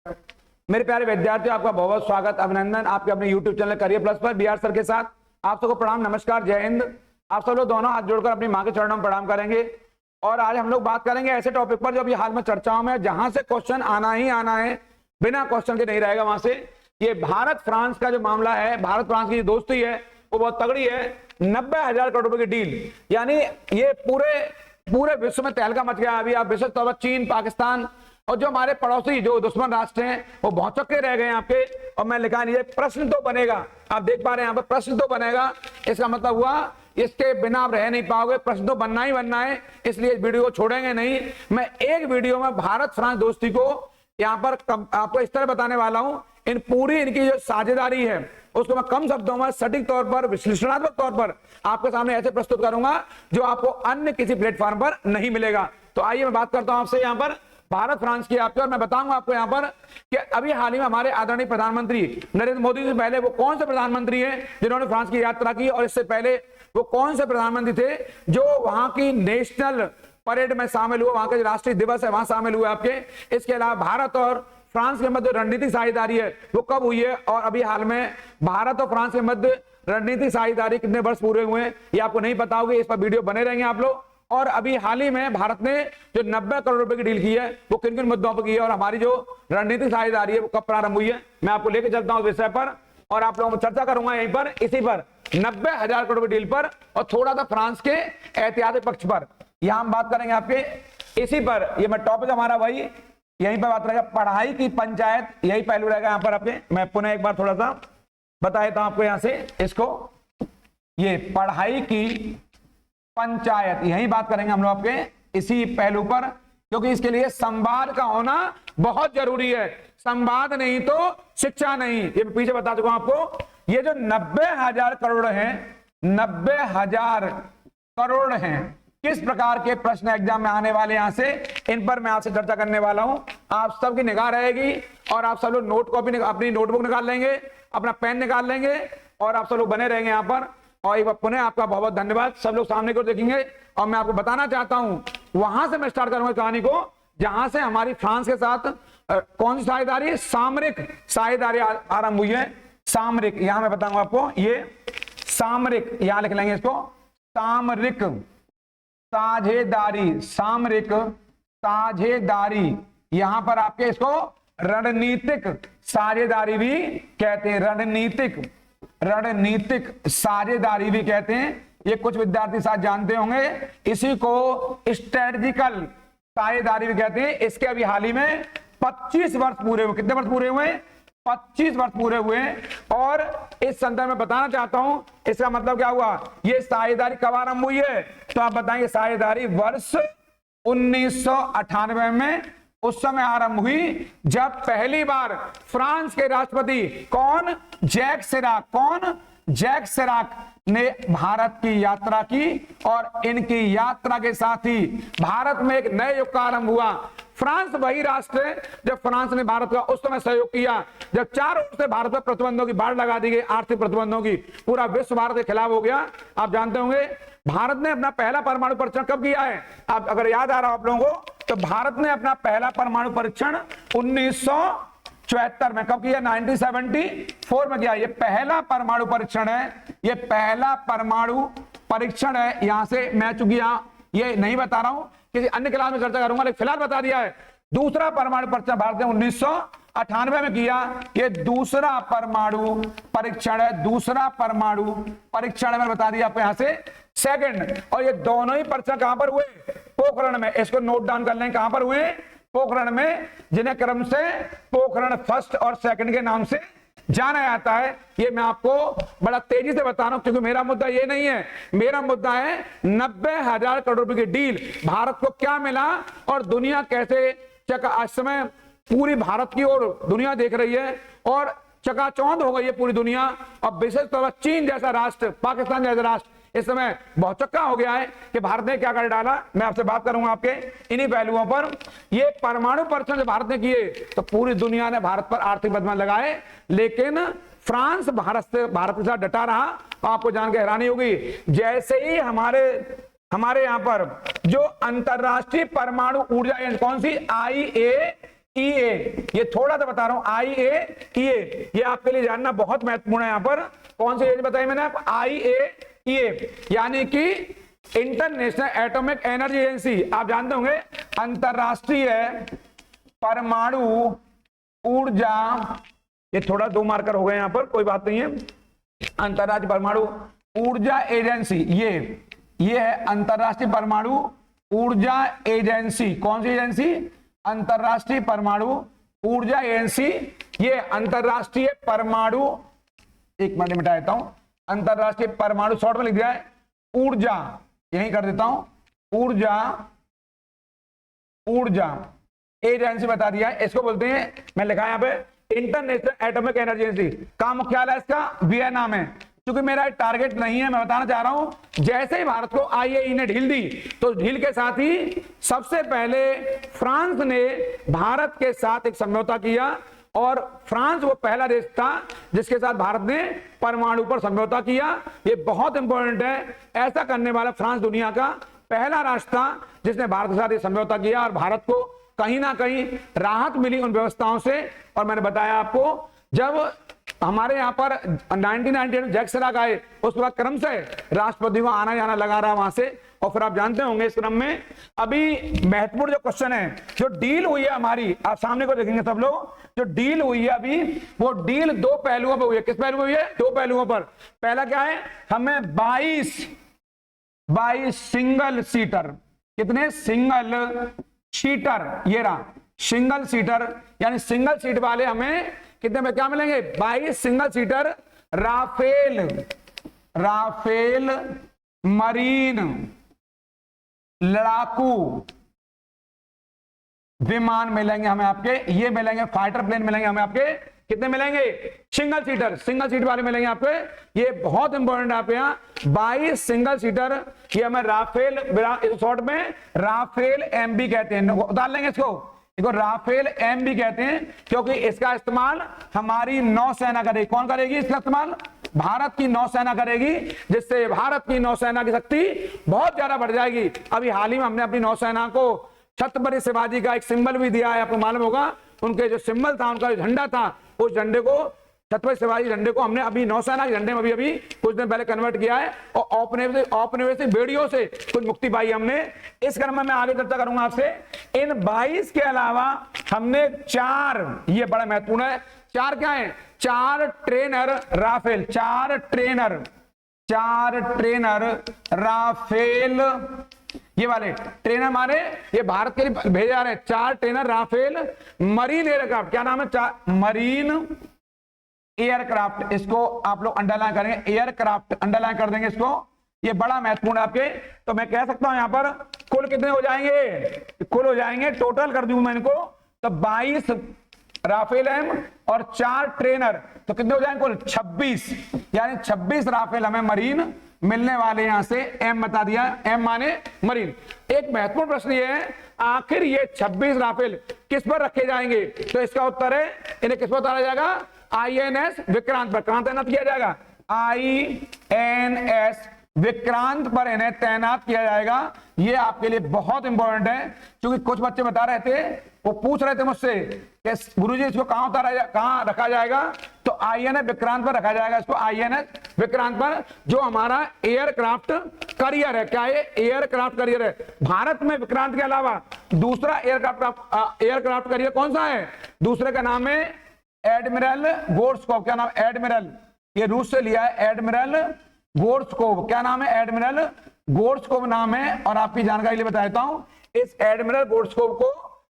मेरे प्यारे विद्यार्थियों, आपका बहुत बहुत स्वागत, अभिनंदन आपके अपने YouTube चैनल करियर प्लस पर बी आर सर के साथ। आप सबको प्रणाम, नमस्कार, जय हिंद। आप सब लोग दोनों हाथ जोड़कर अपनी मां के चरणों में प्रणाम करेंगे। और आज हम लोग बात करेंगे ऐसे टॉपिक पर जो अभी हाल में चर्चाओं में, जहां से क्वेश्चन आना ही आना है, बिना क्वेश्चन के नहीं रहेगा वहां से। ये भारत फ्रांस का जो मामला है, भारत फ्रांस की दोस्ती है वो बहुत तगड़ी है। 90,000 करोड़ रुपए की डील, यानी ये पूरे विश्व में तहलका मच गया। अभी आप विशेष तौर पर चीन, पाकिस्तान और जो हमारे पड़ोसी जो दुश्मन राष्ट्र हैं वो बहुत चक्के रह गए आपके। और मैं लिखा नहीं, प्रश्न तो बनेगा, आप देख पा रहे हैं यहाँ पर प्रश्न तो बनेगा। इसका मतलब हुआ इसके बिना आप रह नहीं पाओगे, प्रश्न तो बनना ही बनना है, इसलिए इस वीडियो को छोड़ेंगे नहीं। मैं एक वीडियो में भारत फ्रांस दोस्ती को यहाँ पर आपको इस तरह बताने वाला हूं, इन पूरी इनकी जो साझेदारी है उसको मैं कम शब्दों में सटीक तौर पर, विश्लेषणात्मक तौर पर आपके सामने ऐसे प्रस्तुत करूंगा जो आपको अन्य किसी प्लेटफॉर्म पर नहीं मिलेगा। तो आइए मैं बात करता हूं आपसे यहाँ पर भारत फ्रांस की आपके, और मैं बताऊंगा आपको यहाँ पर कि अभी हाल ही में हमारे आदरणीय प्रधानमंत्री नरेंद्र मोदी से पहले वो कौन से प्रधानमंत्री हैं जिन्होंने फ्रांस की यात्रा की, और इससे पहले वो कौन से प्रधानमंत्री थे जो वहां की नेशनल परेड में शामिल हुए, वहां के राष्ट्रीय दिवस है वहां शामिल हुए आपके। इसके अलावा भारत और फ्रांस के मध्य रणनीतिक साझेदारी है वो कब हुई है, और अभी हाल में भारत और फ्रांस के मध्य रणनीतिक साझेदारी कितने वर्ष पूरे हुए हैं ये आपको नहीं पता होगी। इस पर वीडियो बने रहेंगे आप लोग। और अभी हाल ही में भारत ने जो 90 करोड़ रुपए की डील की है वो किन किन मुद्दों पर की है, और हमारी जो रणनीतिक साझेदारी है वो कब प्रारंभ हुई है, मैं आपको लेकर चलता हूं उस विषय पर। और आप लोगों को चर्चा करूंगा यहीं पर, इसी पर 90,000 करोड़ रुपए डील पर, और थोड़ा सा फ्रांस के ऐतिहासिक पक्ष पर यहां हम बात करेंगे आपके इसी पर। ये मैं टॉपिक हमारा वही यहीं पर बात रहेगा, पढ़ाई की पंचायत, यही पहलू रहेगा यहाँ पर आपके। मैं पुनः एक बार थोड़ा सा बता देता हूं आपको यहाँ से इसको, ये पढ़ाई की पंचायत, यही बात करेंगे हम लोग आपके इसी पहलू पर, क्योंकि इसके लिए संवाद का होना बहुत जरूरी है। संवाद नहीं तो शिक्षा नहीं, ये पीछे बता चुका हूं आपको। ये जो 90,000 करोड़ हैं, 90,000 करोड़ हैं, किस प्रकार के प्रश्न एग्जाम में आने वाले यहां से, इन पर मैं आपसे चर्चा करने वाला हूं। आप सबकी निगाह रहेगी और आप सब लोग नोट कॉपी, अपनी नोटबुक निकाल लेंगे, अपना पेन निकाल लेंगे, और आप सब लोग बने रहेंगे यहां पर। और एक बार पुनः आपका बहुत बहुत धन्यवाद। सब लोग सामने को देखेंगे और मैं आपको बताना चाहता हूं, वहां से मैं स्टार्ट करूंगा कहानी को जहां से हमारी फ्रांस के साथ कौन सी साझेदारी, सामरिक साझेदारी आरंभ हुई है। सामरिक, यहां मैं बताऊंगा आपको, ये सामरिक, यहां लिख लेंगे इसको, सामरिक साझेदारी, सामरिक साझेदारी, यहां पर आपके इसको रणनीतिक साझेदारी भी कहते हैं, रणनीतिक साझेदारी भी कहते हैं। ये कुछ विद्यार्थी साथ जानते होंगे, इसी को स्ट्रेटजिकल साझेदारी भी कहते हैं। इसके अभी हाल ही में 25 वर्ष पूरे हुए। कितने वर्ष पूरे हुए? 25 वर्ष पूरे हुए। और इस संदर्भ में बताना चाहता हूं इसका मतलब क्या हुआ, ये साझेदारी कब आरंभ हुई है, तो आप बताएंगे साझेदारी वर्ष 1998 में उस समय आरंभ हुई, जब पहली बार फ्रांस के राष्ट्रपति कौन, जैक सिराक ने भारत की यात्रा की। और इनकी यात्रा के साथ ही भारत में एक नए युग का आरंभ हुआ। फ्रांस वही राष्ट्र है जब फ्रांस ने भारत का उस समय सहयोग किया जब चारों ओर से भारत पर प्रतिबंधों की बाढ़ लगा दी गई, आर्थिक प्रतिबंधों की, पूरा विश्व भारत के खिलाफ हो गया। आप जानते होंगे भारत ने अपना पहला परमाणु परीक्षण कब किया है, आप अगर याद आ रहा हो आप लोगों को, तो भारत ने अपना पहला परमाणु परीक्षण 1974 में, कब किया, 1974 में किया। ये पहला परमाणु परीक्षण है, ये पहला परमाणु परीक्षण है। यहां से मैं चूंकि ये नहीं बता रहा हूं, किसी अन्य क्लास में चर्चा करूंगा, लेकिन फिलहाल बता दिया है। दूसरा परमाणु परीक्षण भारत ने 1998 में किया। ये दूसरा परमाणु परीक्षण है, दूसरा परमाणु परीक्षण में बता दिया आपको यहां से सेकंड। और ये दोनों ही परीक्षण कहां पर हुए, पोखरण में। इसको नोट डाउन कर लें, कहां पर हुए, पोखरण में, जिन्हें क्रम से पोखरण फर्स्ट और सेकंड के नाम से जाना जाता है। ये मैं आपको बड़ा तेजी से बता रहा हूं, क्योंकि मेरा मुद्दा ये नहीं है, मेरा मुद्दा है 90,000 करोड़ रुपए की डील, भारत को क्या मिला और दुनिया कैसे इस समय पूरी भारत की ओर दुनिया देख रही है और चकाचौंध हो गई है पूरी दुनिया। और विशेष तौर पर चीन जैसा राष्ट्र, पाकिस्तान जैसा राष्ट्र इस समय बहुत चक्का हो गया है कि भारत ने क्या कर डाला। मैं आपसे बात करूंगा आपके इन्हीं पहलुओं पर। ये परमाणु परीक्षण जो भारत ने किए तो पूरी दुनिया ने भारत पर आर्थिक प्रतिबंध लगाए, लेकिन फ्रांस भारत के साथ डटा रहा। आपको जान के हैरानी होगी, जैसे ही हमारे यहां पर जो अंतरराष्ट्रीय परमाणु ऊर्जा एजेंसी, कौन सी, ये थोड़ा सा बता रहा हूं, IAEA, ये आपके लिए जानना बहुत महत्वपूर्ण है। यहां पर कौन सी एजेंसी बताई मैंने आपको, IAEA, यानी कि इंटरनेशनल एटॉमिक एनर्जी एजेंसी। आप जानते होंगे अंतरराष्ट्रीय परमाणु ऊर्जा, ये थोड़ा 2 मार्कर हो गए यहां पर, कोई बात नहीं है। अंतरराष्ट्रीय परमाणु ऊर्जा एजेंसी, ये है अंतरराष्ट्रीय परमाणु ऊर्जा एजेंसी। कौन सी एजेंसी, अंतरराष्ट्रीय परमाणु ऊर्जा एजेंसी। ये अंतरराष्ट्रीय परमाणु, एक मिनट मिटा देता हूं, अंतरराष्ट्रीय परमाणु, शॉर्ट में लिख दिया है ऊर्जा, यही कर देता हूं, ऊर्जा एजेंसी बता दिया है। इसको बोलते हैं, मैं लिखा यहां पे इंटरनेशनल एटॉमिक एनर्जी एजेंसी। का मुख्यालय इसका वियना में। क्योंकि मेरा टारगेट नहीं है, मैं बताना चाह रहा हूं, जैसे ही भारत को IAEA ने ढील दी, तो ढील के साथ ही सबसे पहले फ्रांस ने भारत के साथ एक समझौता किया, और फ्रांस वो पहला देश था जिसके साथ भारत ने परमाणु पर समझौता किया। ये बहुत इंपॉर्टेंट है, ऐसा करने वाला फ्रांस दुनिया का पहला राष्ट्र था जिसने भारत के साथ ये समझौता किया, और भारत को कहीं ना कहीं राहत मिली उन व्यवस्थाओं से। और मैंने बताया आपको, जब हमारे यहाँ पर 1998 जैक्स चिराक आए, उसके बाद क्रम से राष्ट्रपति को आना जाना लगा रहा वहां से। और फिर आप जानते होंगे इस क्रम में अभी महत्वपूर्ण जो क्वेश्चन है, जो डील हुई है हमारी, आप सामने को देखेंगे सब लोग, जो डील हुई है अभी, वो डील 2 पहलुओं पर हुई है। किस पहलू हुई है, 2 पहलुओं पर। पहला क्या है, हमें 22 सिंगल सीटर, कितने सिंगल सीटर, ये रहा सिंगल सीटर, यानी सिंगल सीट वाले हमें कितने में क्या मिलेंगे, 22 सिंगल सीटर राफेल मरीन लड़ाकू विमान मिलेंगे हमें आपके, ये मिलेंगे फाइटर प्लेन मिलेंगे हमें आपके, कितने मिलेंगे, सिंगल सीट वाले मिलेंगे आपके। ये बहुत इंपॉर्टेंट है आपके यहाँ, 22 सिंगल सीटर, ये हमें राफेल, शॉर्ट में राफेल MB कहते हैं, उतार लेंगे इसको राफेल MB कहते हैं, क्योंकि इसका इस्तेमाल हमारी नौसेना करेगी। कौन करेगी इसका इस्तेमाल, भारत की नौसेना करेगी, जिससे भारत की नौसेना की शक्ति बहुत ज्यादा बढ़ जाएगी। अभी हाल ही में हमने अपनी नौसेना को छत्रपति शिवाजी का एक सिंबल भी दिया है, आपको मालूम होगा, उनके जो सिंबल था, उनका जो झंडा था, उस झंडे को, छत्रपति शिवाजी झंडे को हमने अभी नौसेना के झंडे में अभी कुछ दिन पहले कन्वर्ट किया है, और औपनिवेशिक बेड़ियों से कुछ मुक्ति पाई हमने। इस क्रम में मैं आगे चर्चा करूंगा आपसे। इन 22 के अलावा हमने 4, ये बड़ा महत्वपूर्ण है, 4 क्या है, 4 ट्रेनर राफेल, 4 ट्रेनर राफेल, ये वाले ट्रेनर मारे, ये भारत के लिए भेजे जा रहे हैं, 4 ट्रेनर राफेल मरीन एयरक्राफ्ट। क्या नाम है, मरीन एयरक्राफ्ट, इसको आप लोग अंडरलाइन करेंगे, एयरक्राफ्ट अंडरलाइन कर देंगे इसको, ये बड़ा महत्वपूर्ण है आपके। तो मैं कह सकता हूं यहां पर कुल कितने हो जाएंगे, कुल हो जाएंगे, टोटल कर दूं मैं इनको, तो 22 राफेल M और 4 ट्रेनर, तो कितने हो जाएंगे कुल 26, यानी 26 राफेल हमें मरीन मिलने वाले। यहां से M बता दिया, M माने मरीन। एक महत्वपूर्ण प्रश्न ये है, आखिर ये 26 राफेल किस पर रखे जाएंगे, तो इसका उत्तर है, इन्हें किस पर उतारा जाएगा, INS विक्रांत पर। कहां तैनात किया जाएगा, INS विक्रांत पर इन्हें तैनात किया जाएगा। ये आपके लिए बहुत इंपॉर्टेंट है, क्योंकि कुछ बच्चे बता रहे थे, वो पूछ रहे थे मुझसे कि गुरुजी इसको कहां कहां रखा जाएगा, तो INS विक्रांत पर रखा जाएगा इसको, INS विक्रांत पर, जो हमारा एयरक्राफ्ट करियर है। क्या है, एयरक्राफ्ट करियर है। भारत में विक्रांत के अलावा दूसरा एयरक्राफ्ट करियर कौन सा है, दूसरे का नाम है एडमिरल गोर्स्कोव। क्या नाम, एडमिरल, ये रूस से लिया है, एडमिरल गोर्स्कोव। क्या नाम है, एडमिरल गोर्स्कोव नाम है। और आपकी जानकारी लिए बता देता हूं, इस एडमिरल गोर्स्कोव को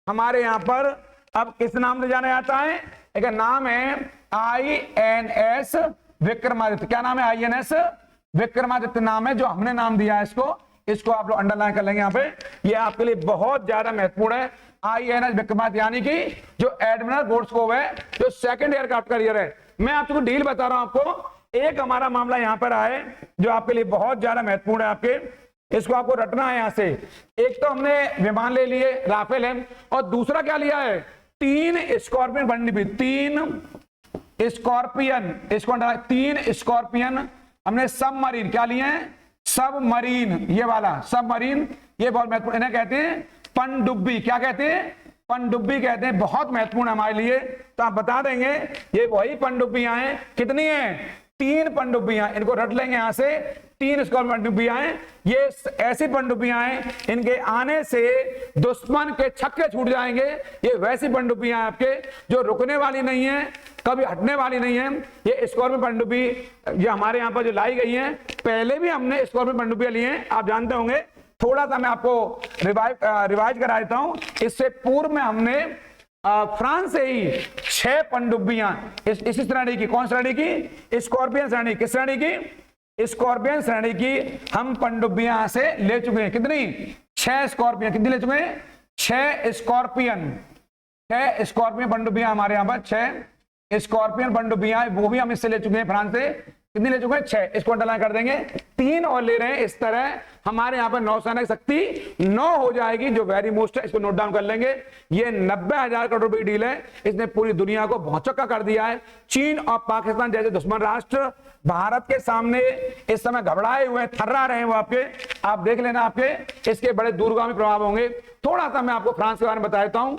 हमारे यहां पर अब किस नाम से जाना जाता है, एक नाम है INS विक्रमादित्य। क्या नाम है, INS विक्रमादित्य नाम है, जो हमने नाम दिया है इसको आप लोग अंडरलाइन कर लेंगे यहां पे, ये आपके लिए बहुत ज्यादा महत्वपूर्ण है। INS विक्रमादित्य, यानी कि जो एडमिरल गोर्स्कोव है, जो सेकंड एयरक्राफ्ट करियर है। मैं आपको डील बता रहा हूं आपको, एक हमारा मामला यहां पर आए जो आपके लिए बहुत ज्यादा महत्वपूर्ण है आपके, इसको आपको रटना है यहां से। एक तो हमने विमान ले लिए राफेल M, और दूसरा क्या लिया है, 3 स्कॉर्पियन बननी, 3 स्कॉर्पियन, इसको 3 स्कॉर्पियन हमने सबमरीन, क्या लिए हैं, सबमरीन, ये वाला सबमरीन, ये बहुत महत्वपूर्ण, इन्हें कहते हैं पनडुब्बी। क्या कहते हैं, पनडुब्बी कहते हैं, बहुत महत्वपूर्ण हमारे लिए। तो आप बता देंगे ये वही पनडुब्बियां हैं। कितनी हैं? 3 पनडुब्बियां, इनको रट लेंगे यहां से। 3 स्क्वायर पनडुब्बियां हैं। ये ऐसी पनडुब्बियां हैं इनके आने से दुश्मन के छक्के छूट जाएंगे। ये वैसी पनडुब्बियां हैं आपके जो रुकने वाली नहीं है, कभी हटने वाली नहीं है। ये स्कॉर्पियन पनडुब्बी ये हमारे यहाँ पर जो लाई गई है, पहले भी हमने स्कॉर्पियन पनडुब्बियां ली हैं, आप जानते होंगे। थोड़ा सा मैं आपको रिवाइज करा देता हूं। इससे पूर्व में हमने फ्रांस से ही 6 पनडुब्बियां इसी श्रेणी की, कौन श्रेणी की? स्कॉर्पियन श्रेणी। किस श्रेणी की? स्कॉर्पियन श्रेणी की हम पनडुब्बियां से ले चुके हैं। कितनी? 6 स्कॉर्पियन। कितनी ले चुके हैं? 6 स्कॉर्पियन। 6 स्कॉर्पियन पनडुब्बियां हमारे यहाँ पर 6 स्कॉर्पियन पनडुब्बियां, वो भी हम इससे ले चुके हैं फ्रांस से। कितनी ले चुके हैं? 6। इसको अंडरलाइन कर देंगे। 3 और ले रहे हैं। इस तरह हमारे यहाँ पर नौसेना की शक्ति 9 हो जाएगी, जो वेरी मोस्ट है। इसको नोट डाउन कर लेंगे। ये 90,000 करोड़ रुपए की डील है। इसने पूरी दुनिया को भौचक्का कर दिया है। चीन और पाकिस्तान जैसे दुश्मन राष्ट्र भारत के सामने इस समय घबराए हुए हैं, थर्रा रहे हैं वो आपके। आप देख लेना, आपके इसके बड़े दूरगामी प्रभाव होंगे। थोड़ा सा मैं आपको फ्रांस के बारे में बता देता हूं।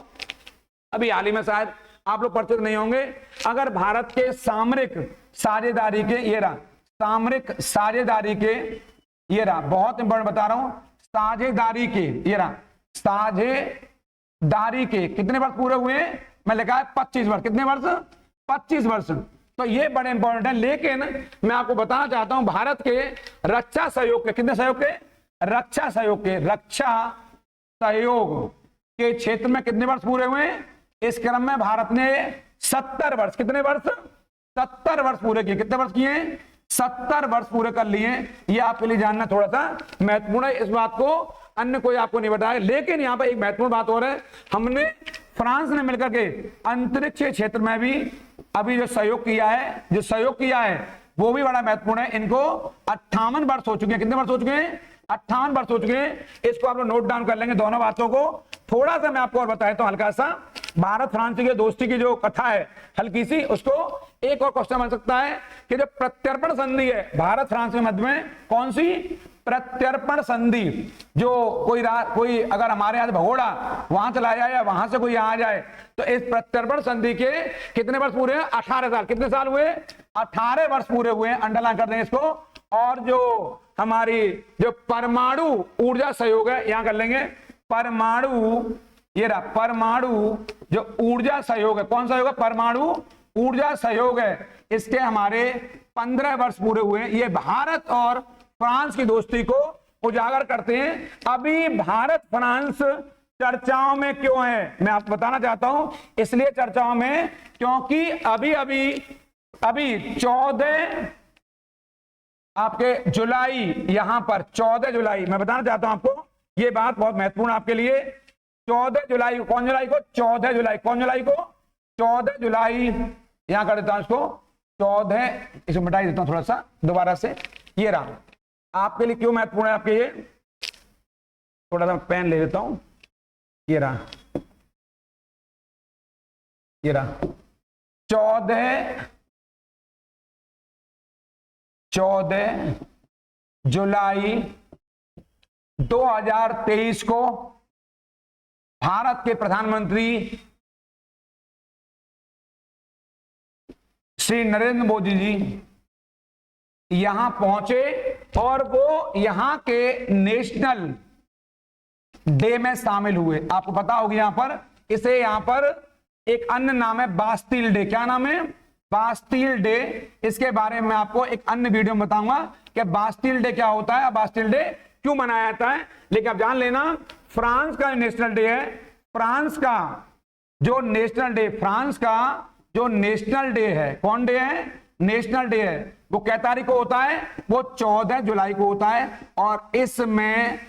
अभी हाल ही में शायद आप लोग परिचित नहीं होंगे। अगर भारत के सामरिक साझेदारी के, ये रहा सामरिक साझेदारी के, ये रहा बहुत इंपॉर्टेंट बता रहा हूं, साझेदारी के, ये रहा साझेदारी के कितने वर्ष पूरे हुए? मैं लिखा है 25 वर्ष। कितने वर्ष? 25 वर्ष। तो ये बड़े इंपॉर्टेंट है। लेकिन मैं आपको बताना चाहता हूं भारत के रक्षा सहयोग के, कितने सहयोग के? रक्षा सहयोग के, रक्षा सहयोग के क्षेत्र में कितने वर्ष पूरे हुए? इस क्रम में भारत ने 70 वर्ष, कितने वर्ष? 70 वर्ष पूरे किए। कितने वर्ष किए? 70 वर्ष पूरे कर लिए। ये आपके लिए जानना थोड़ा सा महत्वपूर्ण है। इस बात को अन्य कोई आपको नहीं बताया। लेकिन यहाँ पर एक महत्वपूर्ण बात और है, हमने फ्रांस ने मिलकर के अंतरिक्ष क्षेत्र में भी अभी जो सहयोग किया है वो भी बड़ा महत्वपूर्ण है। इनको 58 वर्ष हो चुके हैं। कितने वर्ष हो चुके हैं? 58 वर्ष हो चुके हैं। इसको आप लोग नोट डाउन कर लेंगे, दोनों बातों को। थोड़ा सा मैं आपको और बताता हूं हल्का सा। भारत फ्रांस की दोस्ती की जो कथा है हल्की सी, उसको एक और क्वेश्चन बन सकता है कि जो प्रत्यर्पण संधि है भारत फ्रांस के मध्य में, कौन सी? प्रत्यर्पण संधि। जो कोई अगर हमारे यहाँ भगोड़ा वहां चला जाए या वहां से कोई यहाँ आ जाए, तो इस प्रत्यर्पण संधि के कितने वर्ष पूरे हैं? 18 साल। कितने साल हुए? 18 वर्ष पूरे हुए हैं। अंडरलाइन कर देंगे इसको। और जो हमारी जो परमाणु ऊर्जा सहयोग है, यहां कर लेंगे परमाणु, ये रहा परमाणु जो ऊर्जा सहयोग है, कौन सा सहयोग है? परमाणु ऊर्जा सहयोग है। इसके हमारे 15 वर्ष पूरे हुए। ये भारत और फ्रांस की दोस्ती को उजागर करते हैं। अभी भारत फ्रांस चर्चाओं में क्यों है, मैं आपको बताना चाहता हूं। इसलिए चर्चाओं में क्योंकि अभी 14 आपके जुलाई, यहां पर 14 जुलाई, मैं बताना चाहता हूं आपको, ये बात बहुत महत्वपूर्ण आपके लिए। 14 जुलाई को, कौन जुलाई को? 14 जुलाई। कौन जुलाई को? 14 जुलाई। यहां कर देता हूं इसको 14, इसको मिटा देता हूं थोड़ा सा दोबारा से। ये रहा आपके लिए क्यों महत्वपूर्ण है आपके, ये थोड़ा सा पेन ले लेता हूं। ये रहा 14 जुलाई 2023 को भारत के प्रधानमंत्री श्री नरेंद्र मोदी जी यहां पहुंचे और वो यहां के नेशनल डे में शामिल हुए। आपको पता होगी यहां पर, इसे यहां पर एक अन्य नाम है बास्टील डे। क्या नाम है? बास्टील डे। इसके बारे में आपको एक अन्य वीडियो में बताऊंगा कि बास्टील डे क्या होता है, बास्टील डे क्यों मनाया जाता है। लेकिन आप जान लेना, फ्रांस का नेशनल डे है, फ्रांस का जो नेशनल डे, फ्रांस का जो नेशनल डे है, कौन डे है? नेशनल डे है। वो कै तारीख को होता है? वो 14 जुलाई को होता है। और इसमें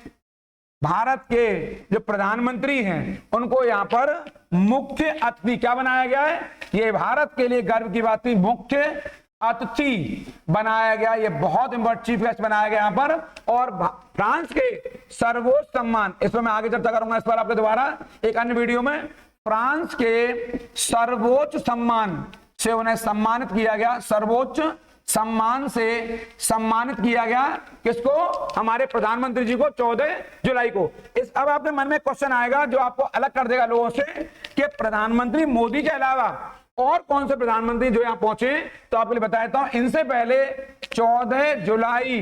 भारत के जो प्रधानमंत्री हैं उनको यहां पर मुख्य अतिथि क्या बनाया गया है? ये भारत के लिए गर्व की बात थी, मुख्य अतिथि बनाया गया। ये बहुत इंपॉर्टेंट, चीफ गेस्ट बनाया गया यहां पर। और फ्रांस के सर्वोच्च सम्मान, इस पर मैं आगे चर्चा करूंगा इस पर आपके द्वारा एक अन्य वीडियो में। फ्रांस के सर्वोच्च सम्मान से उन्हें सम्मानित किया गया, सर्वोच्च सम्मान से सम्मानित किया गया। किसको? हमारे प्रधानमंत्री जी को 14 जुलाई को। इस अब आपके मन में क्वेश्चन आएगा जो आपको अलग कर देगा लोगों से कि प्रधानमंत्री मोदी के अलावा और कौन से प्रधानमंत्री जो यहां पहुंचे। तो आपको लिए बता देता हूं, इनसे पहले 14 जुलाई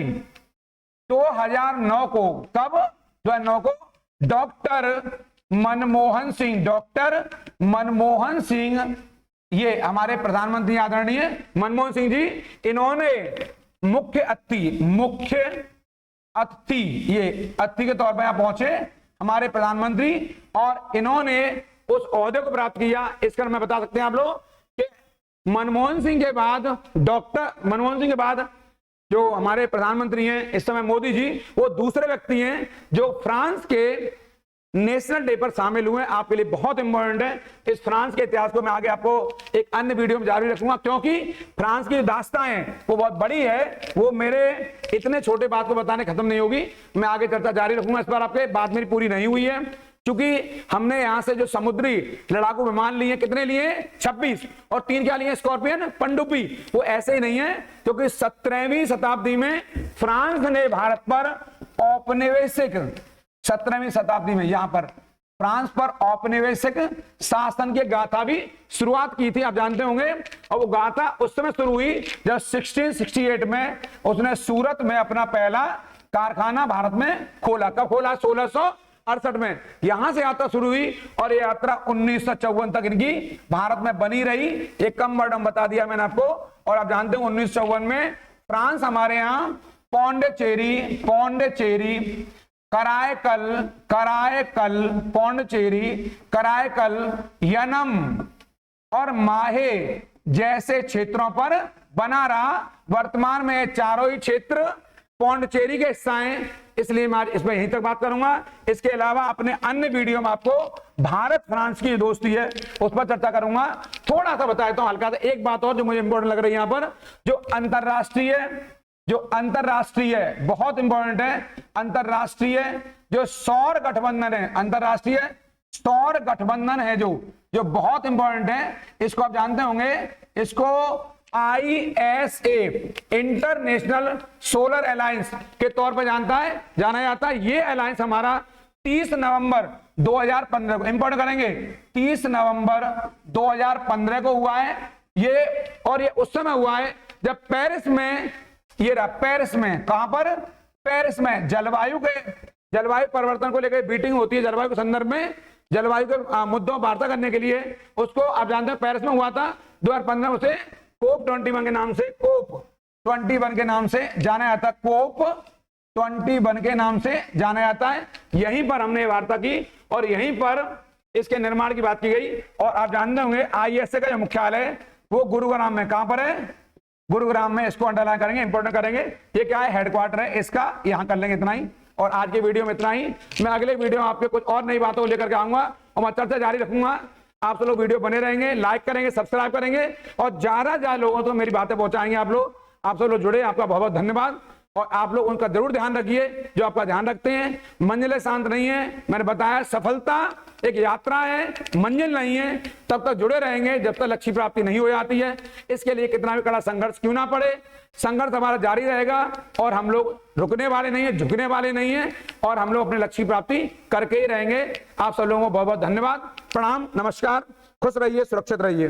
2009 को, कब? 2009 को डॉक्टर मनमोहन सिंह, ये हमारे प्रधानमंत्री आदरणीय मनमोहन सिंह जी, इन्होंने मुख्य अतिथि ये अतिथि के तौर पर यहां पहुंचे हमारे प्रधानमंत्री, और इन्होंने उस ओहदे को प्राप्त किया। इसका मैं बता सकते हैं आप लोग कि मनमोहन सिंह के बाद, डॉक्टर मनमोहन सिंह के बाद जो हमारे प्रधानमंत्री हैं इस समय मोदी जी, वो दूसरे व्यक्ति हैं जो फ्रांस के नेशनल डे पर शामिल हुए। आपके लिए बहुत इंपॉर्टेंट है। इस फ्रांस के इतिहास को मैं आगे आपको एक अन्य वीडियो में जारी रखूंगा, क्योंकि फ्रांस की जो दास्तां है वो बहुत बड़ी है। वो मेरे इतने छोटे बात को बताने खत्म नहीं होगी, मैं आगे चर्चा जारी रखूंगा। इस पर आपके बात मेरी पूरी नहीं हुई है, क्योंकि हमने यहां से जो समुद्री लड़ाकू विमान लिए, कितने लिए? 26, और 3 क्या लिए? स्कॉर्पियन, पनडुब्बी। वो ऐसे ही नहीं है, क्योंकि 17वीं शताब्दी में फ्रांस ने भारत पर औपनिवेशिक 17वीं शताब्दी में यहां पर फ्रांस पर औपनिवेशिक शासन की गाथा भी शुरुआत की थी, आप जानते होंगे। और वो गाथा उस समय शुरू हुई जब 1668 में उसने सूरत में अपना पहला कारखाना भारत में खोला। कब खोला? 1668 में यहां से यात्रा शुरू हुई, और ये यात्रा 1954 तक इनकी भारत में बनी रही। एक कम वर्ड बता दिया मैंने आपको। और आप जानते हो 1954 में फ्रांस हमारे यहाँ पौंडीचेरी, करायकल, यनम और माहे जैसे क्षेत्रों पर बना रहा। वर्तमान में चारों ही क्षेत्र पौंडीचेरी के हिस्सा हैं, इसलिए मैं इस पर यहीं तक बात करूंगा। इसके अलावा अपने अन्य वीडियो में आपको भारत फ्रांस की दोस्ती है उस पर चर्चा करूंगा। थोड़ा सा बताता हूं हल्का सा। एक बात और जो मुझे इंपॉर्टेंट लग रही है यहां पर, जो अंतरराष्ट्रीय बहुत इंपॉर्टेंट है, अंतरराष्ट्रीय जो सौर गठबंधन है जो बहुत इंपॉर्टेंट है। इसको आप जानते होंगे, इसको ISA इंटरनेशनल सोलर अलायंस के तौर पर जाना जाता है। ये अलायंस हमारा 30 नवंबर 2015 को, इंपॉर्टेंट करेंगे, 30 नवंबर 2015 को हुआ है ये। और ये उस समय हुआ है जब पेरिस में, ये रहा पेरिस में, कहां पर? पेरिस में जलवायु परिवर्तन को लेकर मीटिंग होती है। जलवायु के संदर्भ में, जलवायु के मुद्दों पर वार्ता करने के लिए, उसको आप जानते हैं पेरिस में हुआ था 2015 में। उसे COP 21 के नाम से, COP 21 के नाम से जाना जाता है। COP 21 के नाम से जाना जाता है। यहीं पर हमने वार्ता की और यहीं पर इसके निर्माण की बात की गई। और आप जानते होंगे ISA का जो मुख्यालय है वो गुरुग्राम में, कहां पर है? गुरुग्राम में। इसको अंडरलाइन करेंगे, इंपोर्टेंट करेंगे। ये क्या है? हेडक्वार्टर है इसका। यहां कर लेंगे इतना ही, और आज के वीडियो में इतना ही। मैं अगले वीडियो में आपके कुछ और नई बातों को लेकर के आऊंगा और मैं चर्चा जारी रखूंगा। आप सब लोग वीडियो बने रहेंगे, लाइक करेंगे, सब्सक्राइब करेंगे और ज्यादा लोगों को मेरी बातें पहुंचाएंगे आप लोग। आप सब लोग जुड़े, आपका बहुत बहुत धन्यवाद। और आप लोग उनका जरूर ध्यान रखिए जो आपका ध्यान रखते हैं। मंजिलें शांत नहीं है, मैंने बताया सफलता एक यात्रा है, मंजिल नहीं है। तब तक जुड़े रहेंगे जब तक लक्ष्य प्राप्ति नहीं हो जाती है। इसके लिए कितना भी कड़ा संघर्ष क्यों ना पड़े, संघर्ष हमारा जारी रहेगा और हम लोग रुकने वाले नहीं है, झुकने वाले नहीं है, और हम लोग अपने लक्ष्य प्राप्ति करके ही रहेंगे। आप सब लोगों को बहुत बहुत धन्यवाद, प्रणाम, नमस्कार, खुश रहिए, सुरक्षित रहिए।